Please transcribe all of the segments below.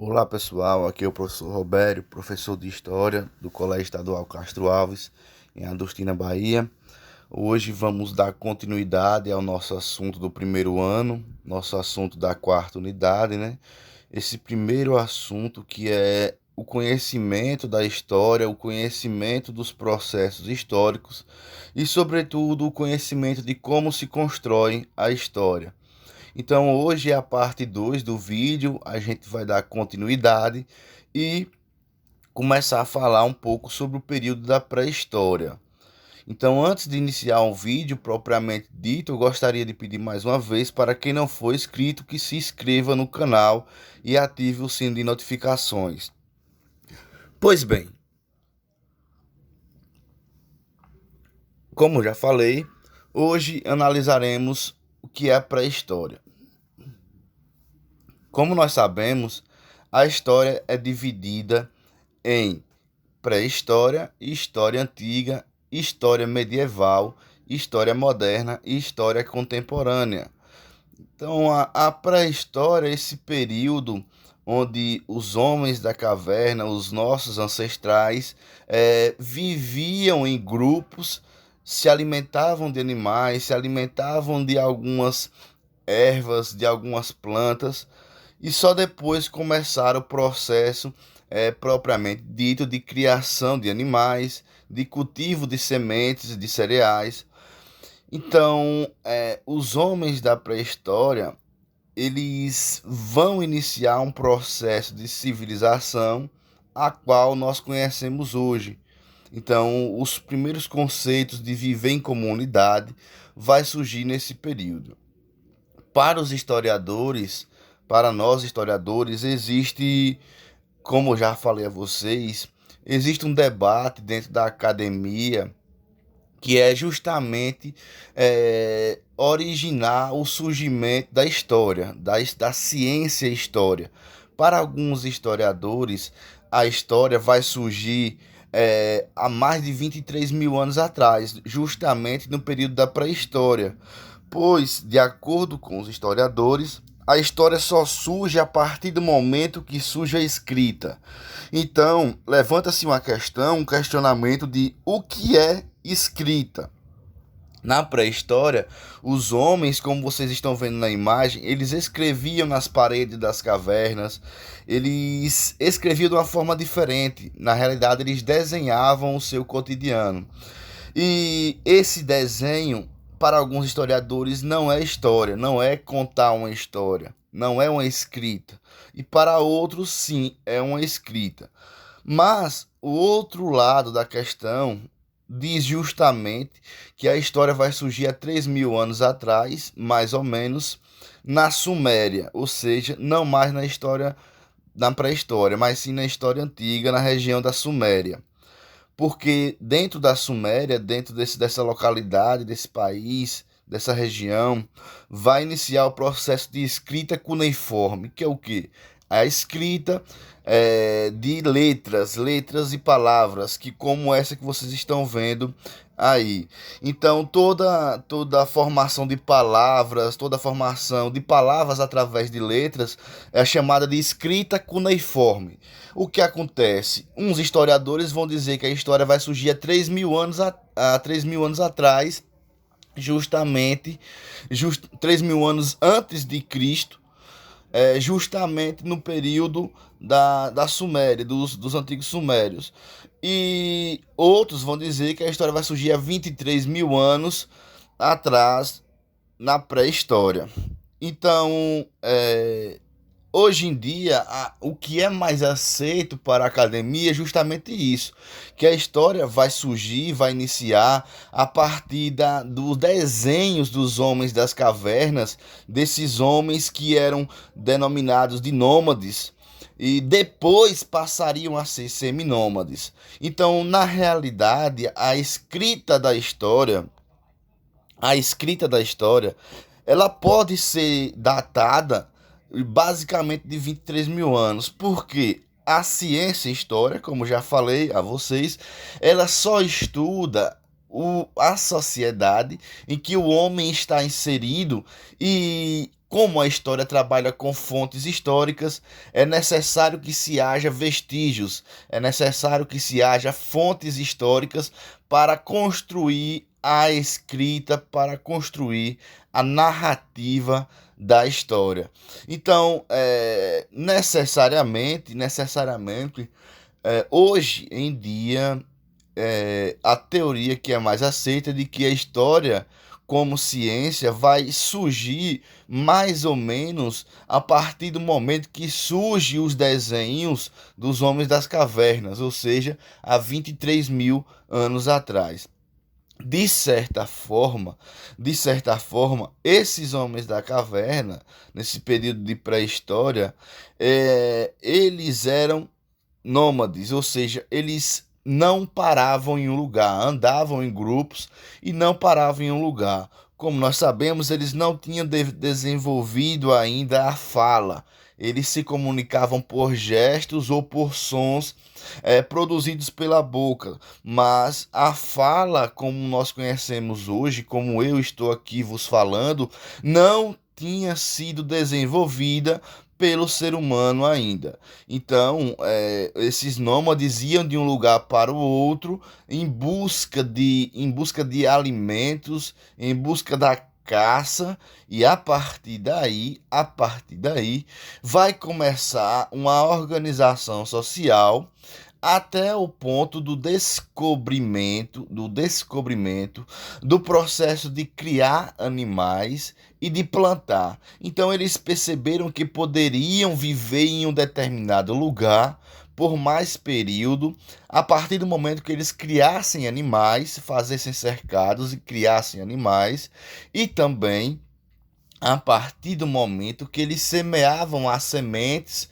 Olá pessoal, aqui é o professor Robério, professor de História do Colégio Estadual Castro Alves, em Adustina, Bahia. Hoje vamos dar continuidade ao nosso assunto do primeiro ano, nosso assunto da quarta unidade, né? Esse primeiro assunto que é o conhecimento da história, o conhecimento dos processos históricos e, sobretudo, o conhecimento de como se constrói a história. Então, hoje é a parte 2 do vídeo, a gente vai dar continuidade e começar a falar um pouco sobre o período da pré-história. Então, antes de iniciar o vídeo propriamente dito, eu gostaria de pedir mais uma vez para quem não for inscrito que se inscreva no canal e ative o sino de notificações. Pois bem, como já falei, hoje analisaremos o que é a pré-história. Como nós sabemos, a história é dividida em pré-história, história antiga, história medieval, história moderna e história contemporânea. Então, a pré-história é esse período onde os homens da caverna, os nossos ancestrais, viviam em grupos, se alimentavam de animais, se alimentavam de algumas ervas, de algumas plantas, e só depois começaram o processo propriamente dito de criação de animais, de cultivo de sementes, de cereais. Então, os homens da pré-história, eles vão iniciar um processo de civilização a qual nós conhecemos hoje. Então, os primeiros conceitos de viver em comunidade vai surgir nesse período. Para os historiadores, para nós historiadores, existe, como já falei a vocês, existe um debate dentro da academia que é justamente originar o surgimento da história, da ciência história. Para alguns historiadores, a história vai surgir há mais de 23 mil anos atrás, justamente no período da pré-história, pois, de acordo com os historiadores, a história só surge a partir do momento que surge a escrita. Então, levanta-se uma questão, um questionamento de o que é escrita. Na pré-história, os homens, como vocês estão vendo na imagem, eles escreviam nas paredes das cavernas, eles escreviam de uma forma diferente. Na realidade, eles desenhavam o seu cotidiano. E esse desenho, para alguns historiadores, não é história, não é contar uma história, não é uma escrita. E para outros, sim, é uma escrita. Mas o outro lado da questão diz justamente que a história vai surgir há 3 mil anos atrás, mais ou menos, na Suméria, ou seja, não mais na história, na pré-história, mas sim na história antiga, na região da Suméria. Porque dentro da Suméria, dentro dessa localidade, desse país, dessa região, vai iniciar o processo de escrita cuneiforme, que é o quê? A escrita de letras e palavras, que como essa que vocês estão vendo aí. Então, toda a formação de palavras, toda a formação de palavras através de letras é chamada de escrita cuneiforme. O que acontece? Uns historiadores vão dizer que a história vai surgir há 3 mil anos, há 3 mil anos atrás, justamente 3 mil anos antes de Cristo, justamente no período da Suméria, dos antigos sumérios. E outros vão dizer que a história vai surgir há 23 mil anos atrás, na pré-história. Então, hoje em dia, o que é mais aceito para a academia é justamente isso, que a história vai surgir, vai iniciar a partir dos desenhos dos homens das cavernas, desses homens que eram denominados de nômades, e depois passariam a ser seminômades. Então, na realidade, a escrita da história, ela pode ser datada basicamente de 23 mil anos, porque a ciência história, como já falei a vocês, ela só estuda a sociedade em que o homem está inserido e como a história trabalha com fontes históricas, é necessário que se haja vestígios, é necessário que se haja fontes históricas para construir a escrita, para construir a narrativa da história. Então, necessariamente, hoje em dia, a teoria que é mais aceita de que a história como ciência vai surgir mais ou menos a partir do momento que surgem os desenhos dos homens das cavernas, ou seja, há 23 mil anos atrás. De certa forma, esses homens da caverna, nesse período de pré-história, eles eram nômades, ou seja, eles não paravam em um lugar, andavam em grupos e não paravam em um lugar. Como nós sabemos, eles não tinham desenvolvido ainda a fala. Eles se comunicavam por gestos ou por sons produzidos pela boca, mas a fala, como nós conhecemos hoje, como eu estou aqui vos falando, não tinha sido desenvolvida pelo ser humano ainda. Então, esses nômades iam de um lugar para o outro em busca de alimentos, em busca da caça, e a partir daí vai começar uma organização social até o ponto do descobrimento do processo de criar animais e de plantar. Então eles perceberam que poderiam viver em um determinado lugar por mais período, a partir do momento que eles criassem animais, fazessem cercados e criassem animais, e também a partir do momento que eles semeavam as sementes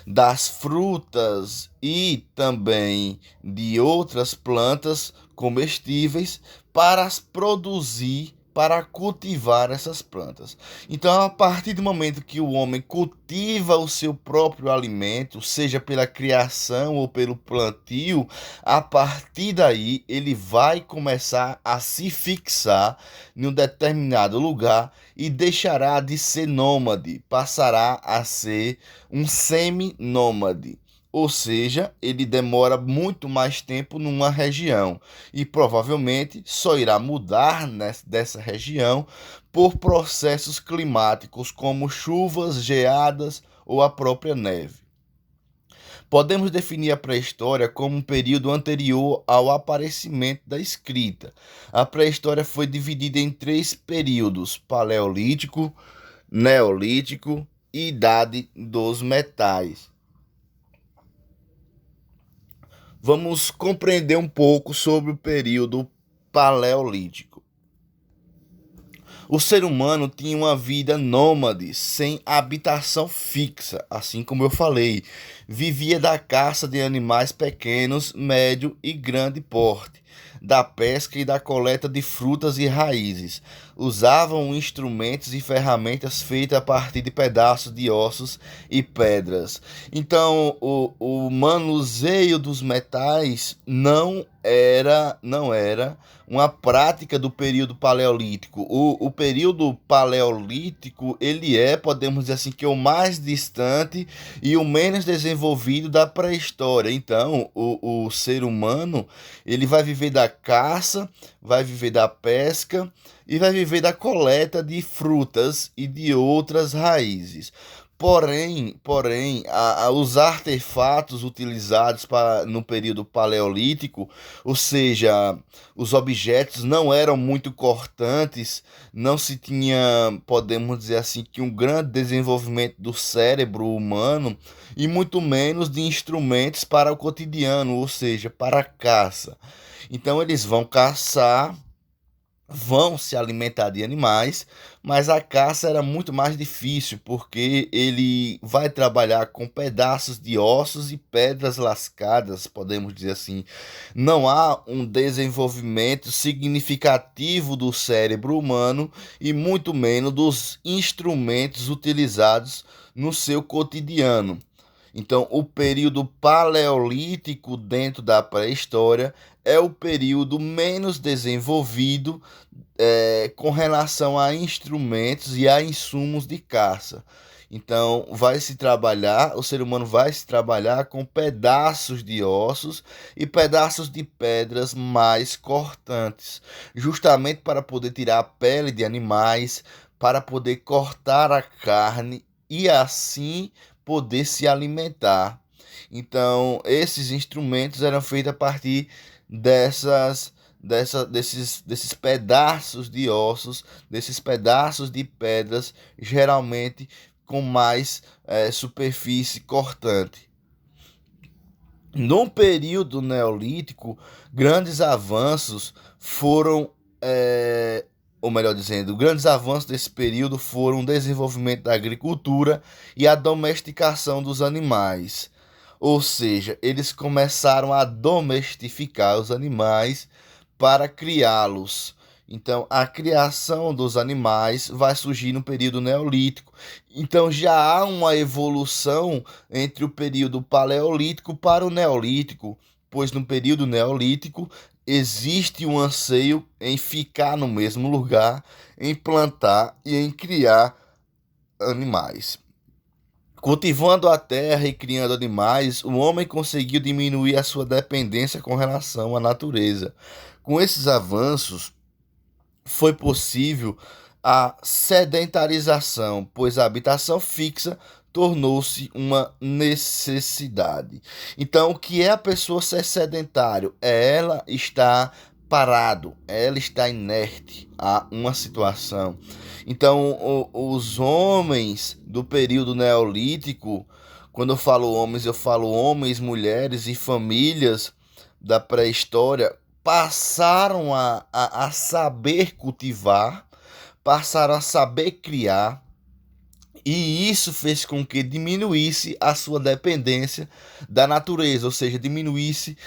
das frutas e também de outras plantas comestíveis para produzir, para cultivar essas plantas. Então, a partir do momento que o homem cultiva o seu próprio alimento, seja pela criação ou pelo plantio, a partir daí ele vai começar a se fixar em um determinado lugar e deixará de ser nômade, passará a ser um semi-nômade. Ou seja, ele demora muito mais tempo numa região e provavelmente só irá mudar dessa região por processos climáticos como chuvas, geadas ou a própria neve. Podemos definir a pré-história como um período anterior ao aparecimento da escrita. A pré-história foi dividida em 3 períodos: Paleolítico, Neolítico e Idade dos Metais. Vamos compreender um pouco sobre o período Paleolítico. O ser humano tinha uma vida nômade, sem habitação fixa, assim como eu falei. Vivia da caça de animais pequenos, médio e grande porte, da pesca e da coleta de frutas e raízes. Usavam instrumentos e ferramentas feitas a partir de pedaços de ossos e pedras. Então, o manuseio dos metais não era uma prática do período paleolítico. O período paleolítico, podemos dizer assim, que é o mais distante e o menos desenvolvido da pré-história. Então, o ser humano, ele vai viver da caça, vai viver da pesca e vai viver da coleta de frutas e de outras raízes. Porém, os artefatos utilizados no período paleolítico, ou seja, os objetos não eram muito cortantes, não se tinha, podemos dizer assim, que um grande desenvolvimento do cérebro humano e muito menos de instrumentos para o cotidiano, ou seja, para a caça. Então eles vão caçar, vão se alimentar de animais, mas a caça era muito mais difícil, porque ele vai trabalhar com pedaços de ossos e pedras lascadas, podemos dizer assim. Não há um desenvolvimento significativo do cérebro humano e muito menos dos instrumentos utilizados no seu cotidiano. Então, o período paleolítico dentro da pré-história é o período menos desenvolvido com relação a instrumentos e a insumos de caça. Então, o ser humano vai se trabalhar com pedaços de ossos e pedaços de pedras mais cortantes, justamente para poder tirar a pele de animais, para poder cortar a carne e assim poder se alimentar. Então, esses instrumentos eram feitos a partir desses pedaços de ossos, desses pedaços de pedras, geralmente com mais superfície cortante. No período neolítico, grandes avanços foram, ou melhor dizendo, grandes avanços desse período foram o desenvolvimento da agricultura e a domesticação dos animais. Ou seja, eles começaram a domesticar os animais para criá-los. Então, a criação dos animais vai surgir no período neolítico. Então, já há uma evolução entre o período paleolítico para o neolítico, pois no período neolítico existe um anseio em ficar no mesmo lugar, em plantar e em criar animais. Cultivando a terra e criando animais, o homem conseguiu diminuir a sua dependência com relação à natureza. Com esses avanços, foi possível a sedentarização, pois a habitação fixa tornou-se uma necessidade. Então, o que é a pessoa ser sedentário? É ela estar parado, ela está inerte a uma situação. Então, os homens do período neolítico, quando eu falo homens, mulheres e famílias da pré-história, passaram a saber cultivar, passaram a saber criar, e isso fez com que diminuísse a sua dependência da natureza, ou seja, diminuísse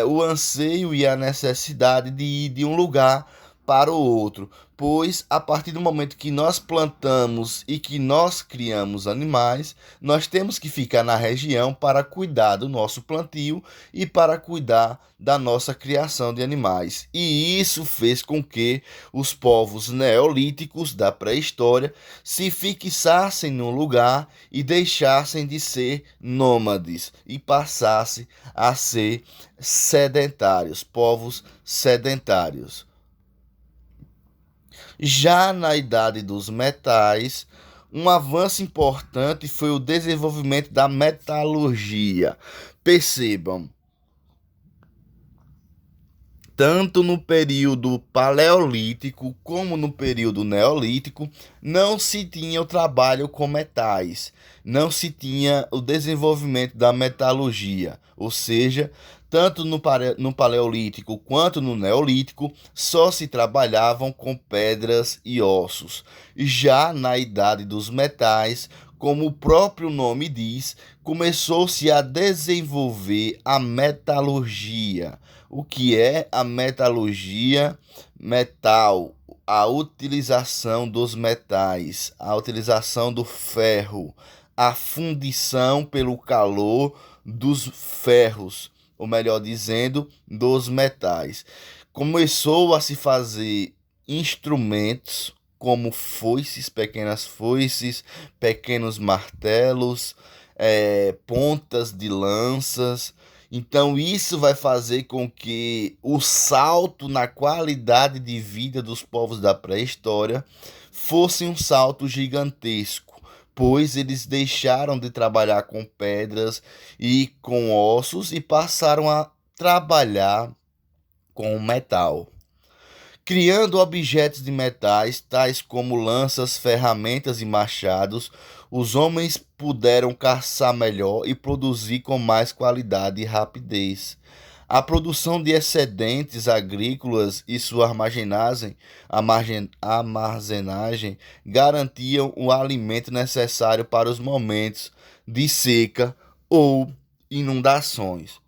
o anseio e a necessidade de ir de um lugar para o outro, pois a partir do momento que nós plantamos e que nós criamos animais, nós temos que ficar na região para cuidar do nosso plantio e para cuidar da nossa criação de animais. E isso fez com que os povos neolíticos da pré-história se fixassem num lugar e deixassem de ser nômades e passassem a ser sedentários, povos sedentários. Já na idade dos metais, um avanço importante foi o desenvolvimento da metalurgia. Percebam, tanto no período paleolítico como no período neolítico, não se tinha o trabalho com metais, não se tinha o desenvolvimento da metalurgia, ou seja, tanto no paleolítico quanto no neolítico, só se trabalhavam com pedras e ossos. Já na idade dos metais, como o próprio nome diz, começou-se a desenvolver a metalurgia. O que é a metalurgia? Metal, a utilização dos metais, a utilização do ferro, a fundição pelo calor dos ferros, ou melhor dizendo, dos metais. Começou a se fazer instrumentos como pequenas foices, pequenos martelos, pontas de lanças. Então, isso vai fazer com que o salto na qualidade de vida dos povos da pré-história fosse um salto gigantesco, pois eles deixaram de trabalhar com pedras e com ossos e passaram a trabalhar com metal, criando objetos de metais, tais como lanças, ferramentas e machados. Os homens puderam caçar melhor e produzir com mais qualidade e rapidez. A produção de excedentes agrícolas e sua armazenagem garantiam o alimento necessário para os momentos de seca ou inundações.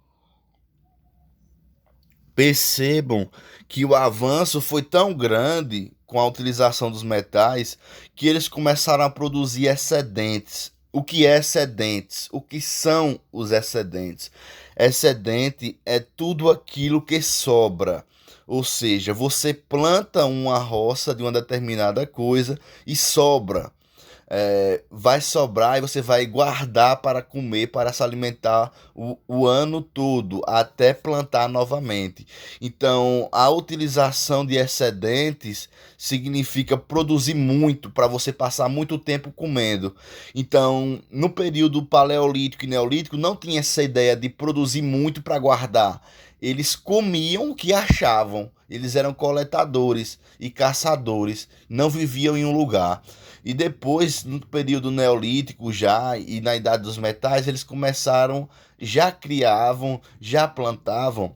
Percebam que o avanço foi tão grande com a utilização dos metais que eles começaram a produzir excedentes. O que é excedentes? O que são os excedentes? Excedente é tudo aquilo que sobra. Ou seja, você planta uma roça de uma determinada coisa e sobra. Vai sobrar e você vai guardar para comer, para se alimentar o ano todo, até plantar novamente. Então, a utilização de excedentes significa produzir muito para você passar muito tempo comendo. Então, no período paleolítico e neolítico, não tinha essa ideia de produzir muito para guardar. Eles comiam o que achavam. Eles eram coletadores e caçadores, não viviam em um lugar. E depois, no período neolítico já e na idade dos metais, eles começaram, já criavam, já plantavam.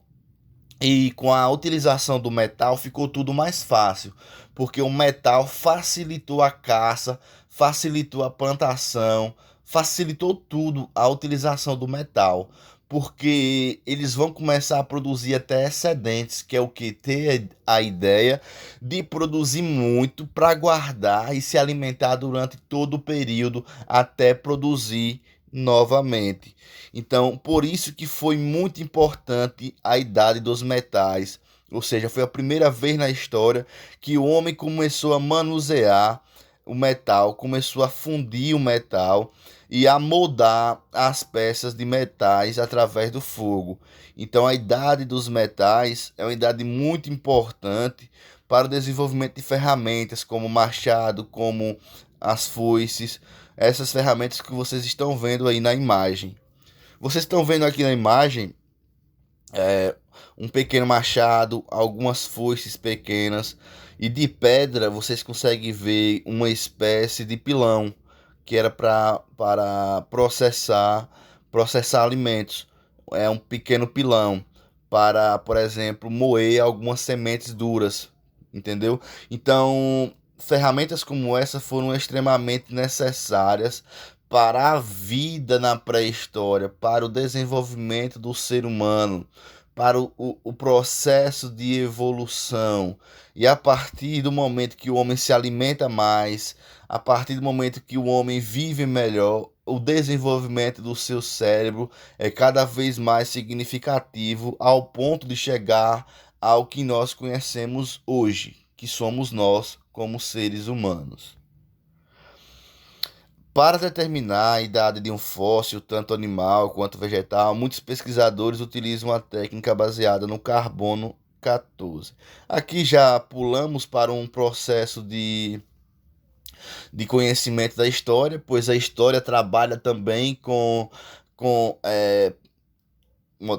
E com a utilização do metal ficou tudo mais fácil, porque o metal facilitou a caça, facilitou a plantação, facilitou tudo a utilização do metal, porque eles vão começar a produzir até excedentes, que é o que ter a ideia de produzir muito para guardar e se alimentar durante todo o período até produzir novamente. Então, por isso que foi muito importante a idade dos metais, ou seja, foi a primeira vez na história que o homem começou a manusear o metal, começou a fundir o metal e a moldar as peças de metais através do fogo. Então, a idade dos metais é uma idade muito importante para o desenvolvimento de ferramentas como o machado, como as foices, essas ferramentas que vocês estão vendo aí na imagem. Vocês estão vendo aqui na imagem um pequeno machado, algumas foices pequenas e de pedra vocês conseguem ver uma espécie de pilão que era para processar alimentos. É um pequeno pilão para, por exemplo, moer algumas sementes duras, entendeu? Então, ferramentas como essa foram extremamente necessárias para a vida na pré-história, para o desenvolvimento do ser humano, para o processo de evolução. E a partir do momento que o homem se alimenta mais, a partir do momento que o homem vive melhor, o desenvolvimento do seu cérebro é cada vez mais significativo ao ponto de chegar ao que nós conhecemos hoje, que somos nós como seres humanos. Para determinar a idade de um fóssil, tanto animal quanto vegetal, muitos pesquisadores utilizam a técnica baseada no carbono 14. Aqui já pulamos para um processo de conhecimento da história, pois a história trabalha também com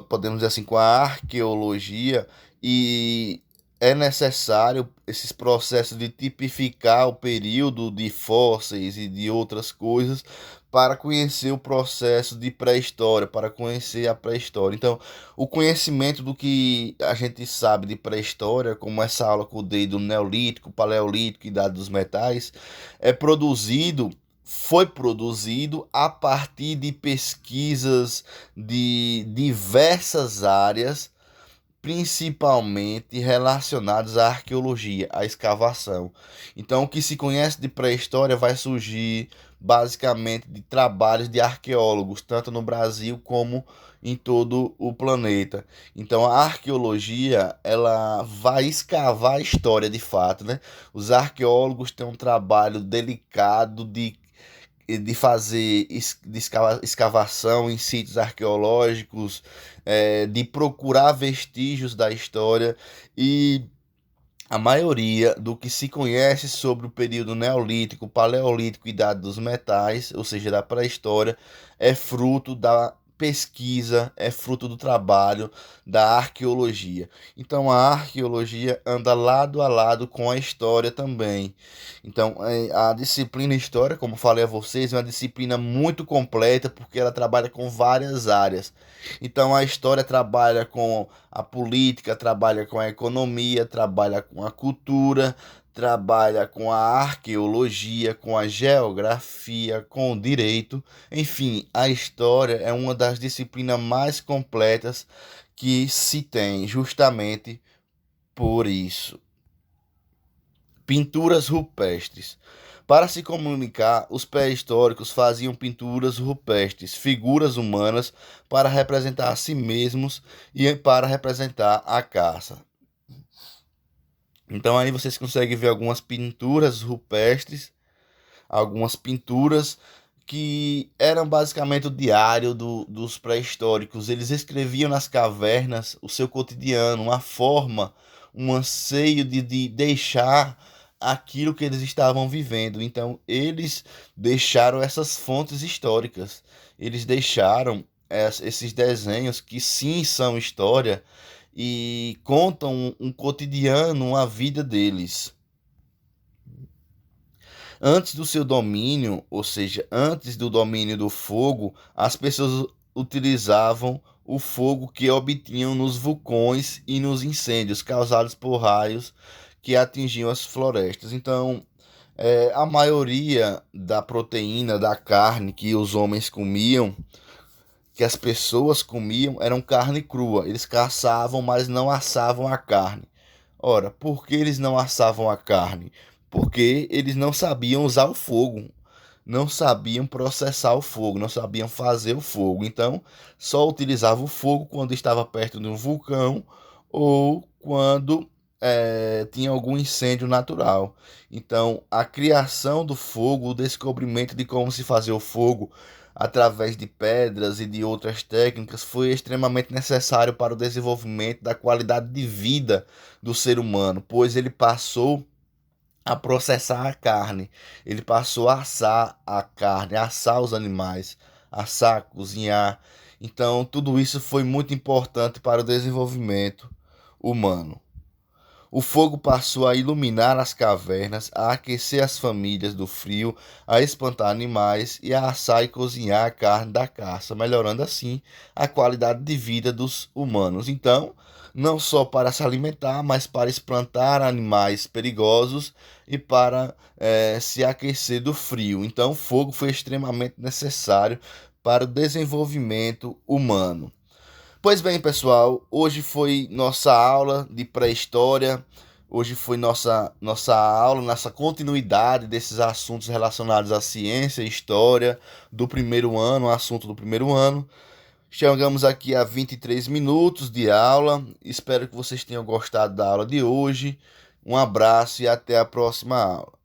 podemos dizer assim, com a arqueologia, e é necessário esses processos de tipificar o período de fósseis e de outras coisas para conhecer o processo de pré-história, para conhecer a pré-história. Então, o conhecimento do que a gente sabe de pré-história, como essa aula que eu dei do Neolítico, Paleolítico e Idade dos Metais, foi produzido a partir de pesquisas de diversas áreas, principalmente relacionadas à arqueologia, à escavação. Então, o que se conhece de pré-história vai surgir basicamente de trabalhos de arqueólogos, tanto no Brasil como em todo o planeta. Então, a arqueologia, ela vai escavar a história de fato, né? Os arqueólogos têm um trabalho delicado de fazer escavação em sítios arqueológicos, de procurar vestígios da história, e a maioria do que se conhece sobre o período neolítico, paleolítico e idade dos metais, ou seja, da pré-história, é fruto da pesquisa, é fruto do trabalho da arqueologia. Então a arqueologia anda lado a lado com a história também. Então a disciplina história, como falei a vocês, é uma disciplina muito completa porque ela trabalha com várias áreas. Então a história trabalha com a política, trabalha com a economia, trabalha com a cultura, trabalha com a arqueologia, com a geografia, com o direito. Enfim, a história é uma das disciplinas mais completas que se tem, justamente por isso. Pinturas rupestres. Para se comunicar, os pré-históricos faziam pinturas rupestres, figuras humanas, para representar a si mesmos e para representar a caça. Então aí vocês conseguem ver algumas pinturas rupestres, algumas pinturas que eram basicamente o diário dos pré-históricos. Eles escreviam nas cavernas o seu cotidiano, uma forma, um anseio de deixar aquilo que eles estavam vivendo. Então, eles deixaram essas fontes históricas, eles deixaram esses desenhos que sim são história e contam um cotidiano, uma vida deles. Antes do seu domínio, ou seja, antes do domínio do fogo, as pessoas utilizavam o fogo que obtinham nos vulcões e nos incêndios causados por raios que atingiam as florestas. Então, a maioria da proteína da carne que os homens comiam, que as pessoas comiam, eram carne crua. Eles caçavam, mas não assavam a carne. Ora, por que eles não assavam a carne? Porque eles não sabiam usar o fogo, não sabiam processar o fogo, não sabiam fazer o fogo. Então, só utilizavam o fogo quando estava perto de um vulcão ou quando tinha algum incêndio natural. Então, a criação do fogo, o descobrimento de como se fazer o fogo através de pedras e de outras técnicas foi extremamente necessário para o desenvolvimento da qualidade de vida do ser humano, pois ele passou a processar a carne, ele passou a assar a carne, a assar os animais, assar, cozinhar. Então, tudo isso foi muito importante para o desenvolvimento humano. O fogo passou a iluminar as cavernas, a aquecer as famílias do frio, a espantar animais e a assar e cozinhar a carne da caça, melhorando assim a qualidade de vida dos humanos. Então, não só para se alimentar, mas para espantar animais perigosos e para se aquecer do frio. Então, o fogo foi extremamente necessário para o desenvolvimento humano. Pois bem, pessoal, hoje foi nossa aula de pré-história. Hoje foi nossa aula, nossa continuidade desses assuntos relacionados à ciência e história do primeiro ano, assunto do primeiro ano. Chegamos aqui a 23 minutos de aula. Espero que vocês tenham gostado da aula de hoje. Um abraço e até a próxima aula.